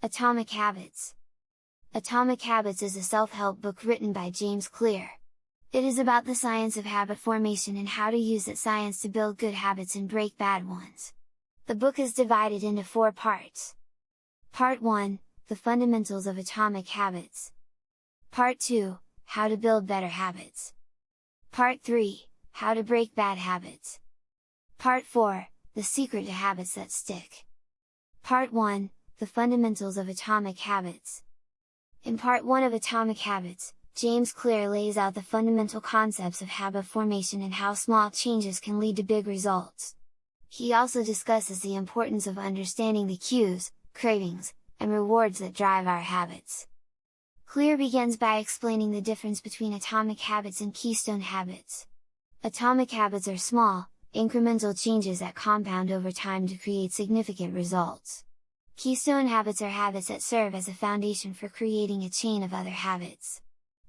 Atomic Habits. Atomic Habits is a self-help book written by James Clear. It is about the science of habit formation and how to use that science to build good habits and break bad ones. The book is divided into 4 parts. Part 1, The Fundamentals of Atomic Habits. Part 2, How to Build Better Habits. Part 3, How to Break Bad Habits. Part 4, The Secret to Habits That Stick. Part 1, The Fundamentals of Atomic Habits. In Part 1 of Atomic Habits, James Clear lays out the fundamental concepts of habit formation and how small changes can lead to big results. He also discusses the importance of understanding the cues, cravings, and rewards that drive our habits. Clear begins by explaining the difference between atomic habits and keystone habits. Atomic habits are small, incremental changes that compound over time to create significant results. Keystone habits are habits that serve as a foundation for creating a chain of other habits.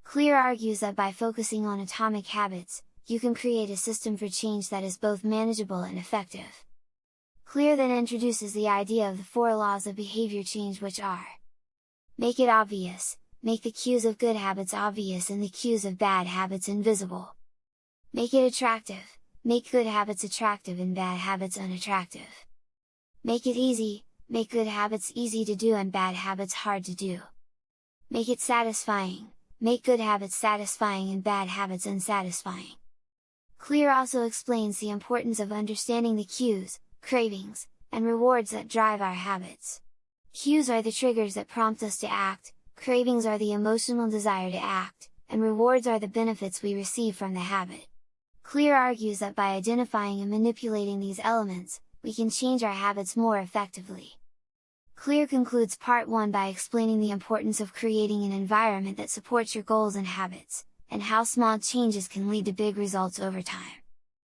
Clear argues that by focusing on atomic habits, you can create a system for change that is both manageable and effective. Clear then introduces the idea of the 4 laws of behavior change, which are: make it obvious, make the cues of good habits obvious and the cues of bad habits invisible. Make it attractive, make good habits attractive and bad habits unattractive. Make it easy, make good habits easy to do and bad habits hard to do. Make it satisfying, make good habits satisfying and bad habits unsatisfying. Clear also explains the importance of understanding the cues, cravings, and rewards that drive our habits. Cues are the triggers that prompt us to act, cravings are the emotional desire to act, and rewards are the benefits we receive from the habit. Clear argues that by identifying and manipulating these elements, we can change our habits more effectively. Clear concludes Part 1 by explaining the importance of creating an environment that supports your goals and habits, and how small changes can lead to big results over time.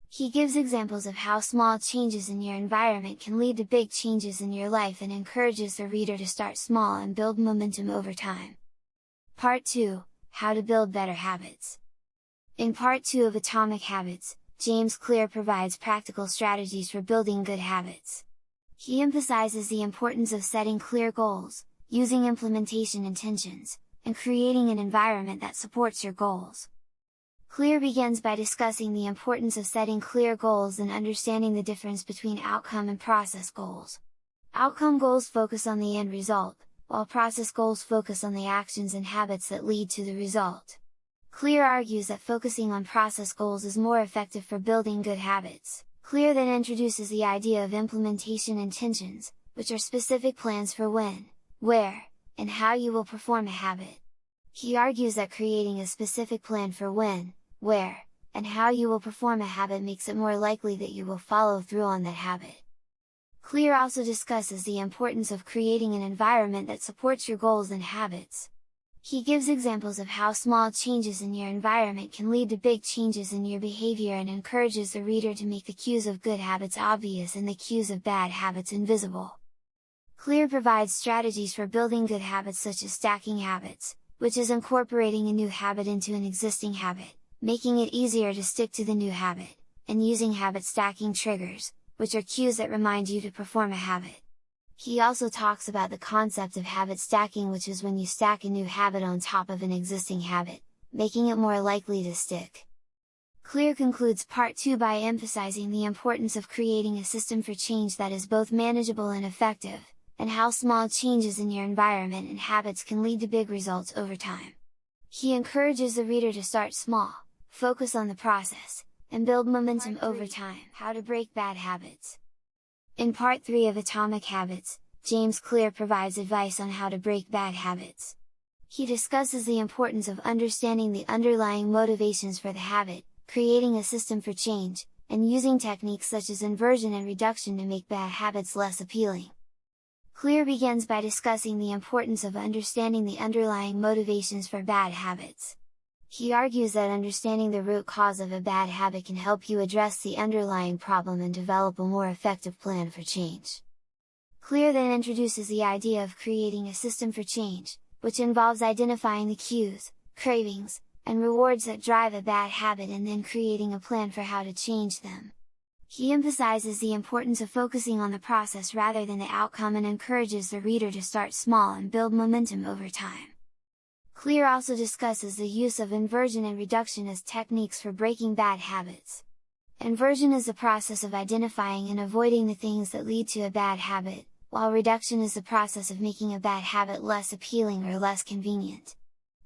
He gives examples of how small changes in your environment can lead to big changes in your life and encourages the reader to start small and build momentum over time. Part 2, How to Build Better Habits. In Part 2 of Atomic Habits, James Clear provides practical strategies for building good habits. He emphasizes the importance of setting clear goals, using implementation intentions, and creating an environment that supports your goals. Clear begins by discussing the importance of setting clear goals and understanding the difference between outcome and process goals. Outcome goals focus on the end result, while process goals focus on the actions and habits that lead to the result. Clear argues that focusing on process goals is more effective for building good habits. Clear then introduces the idea of implementation intentions, which are specific plans for when, where, and how you will perform a habit. He argues that creating a specific plan for when, where, and how you will perform a habit makes it more likely that you will follow through on that habit. Clear also discusses the importance of creating an environment that supports your goals and habits. He gives examples of how small changes in your environment can lead to big changes in your behavior and encourages the reader to make the cues of good habits obvious and the cues of bad habits invisible. Clear provides strategies for building good habits such as stacking habits, which is incorporating a new habit into an existing habit, making it easier to stick to the new habit, and using habit stacking triggers, which are cues that remind you to perform a habit. He also talks about the concept of habit stacking, which is when you stack a new habit on top of an existing habit, making it more likely to stick. Clear concludes Part 2 by emphasizing the importance of creating a system for change that is both manageable and effective, and how small changes in your environment and habits can lead to big results over time. He encourages the reader to start small, focus on the process, and build momentum over time. How to break bad habits. In Part 3 of Atomic Habits, James Clear provides advice on how to break bad habits. He discusses the importance of understanding the underlying motivations for the habit, creating a system for change, and using techniques such as inversion and reduction to make bad habits less appealing. Clear begins by discussing the importance of understanding the underlying motivations for bad habits. He argues that understanding the root cause of a bad habit can help you address the underlying problem and develop a more effective plan for change. Clear then introduces the idea of creating a system for change, which involves identifying the cues, cravings, and rewards that drive a bad habit and then creating a plan for how to change them. He emphasizes the importance of focusing on the process rather than the outcome and encourages the reader to start small and build momentum over time. Clear also discusses the use of inversion and reduction as techniques for breaking bad habits. Inversion is the process of identifying and avoiding the things that lead to a bad habit, while reduction is the process of making a bad habit less appealing or less convenient.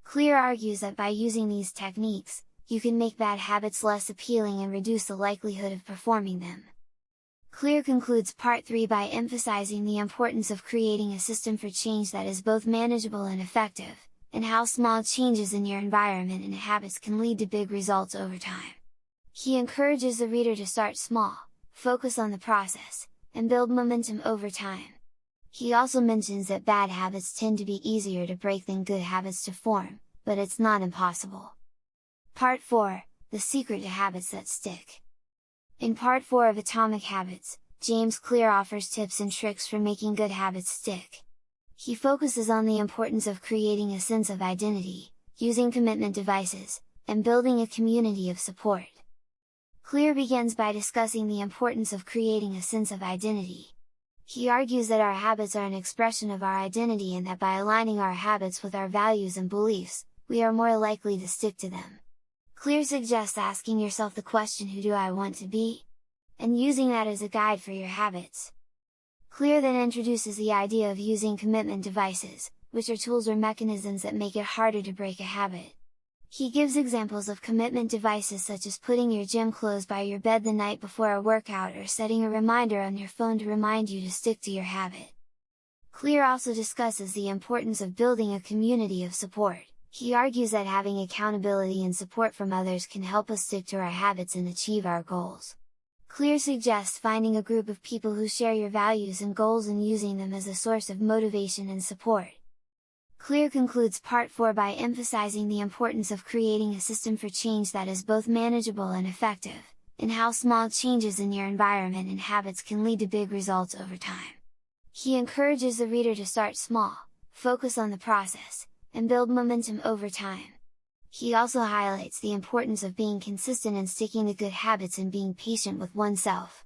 Clear argues that by using these techniques, you can make bad habits less appealing and reduce the likelihood of performing them. Clear concludes Part 3 by emphasizing the importance of creating a system for change that is both manageable and effective, and how small changes in your environment and habits can lead to big results over time. He encourages the reader to start small, focus on the process, and build momentum over time. He also mentions that bad habits tend to be easier to break than good habits to form, but it's not impossible. Part 4, The Secret to Habits That Stick. In Part 4 of Atomic Habits, James Clear offers tips and tricks for making good habits stick. He focuses on the importance of creating a sense of identity, using commitment devices, and building a community of support. Clear begins by discussing the importance of creating a sense of identity. He argues that our habits are an expression of our identity and that by aligning our habits with our values and beliefs, we are more likely to stick to them. Clear suggests asking yourself the question, who do I want to be? And using that as a guide for your habits. Clear then introduces the idea of using commitment devices, which are tools or mechanisms that make it harder to break a habit. He gives examples of commitment devices such as putting your gym clothes by your bed the night before a workout or setting a reminder on your phone to remind you to stick to your habit. Clear also discusses the importance of building a community of support. He argues that having accountability and support from others can help us stick to our habits and achieve our goals. Clear suggests finding a group of people who share your values and goals and using them as a source of motivation and support. Clear concludes Part 4 by emphasizing the importance of creating a system for change that is both manageable and effective, and how small changes in your environment and habits can lead to big results over time. He encourages the reader to start small, focus on the process, and build momentum over time. He also highlights the importance of being consistent and sticking to good habits and being patient with oneself.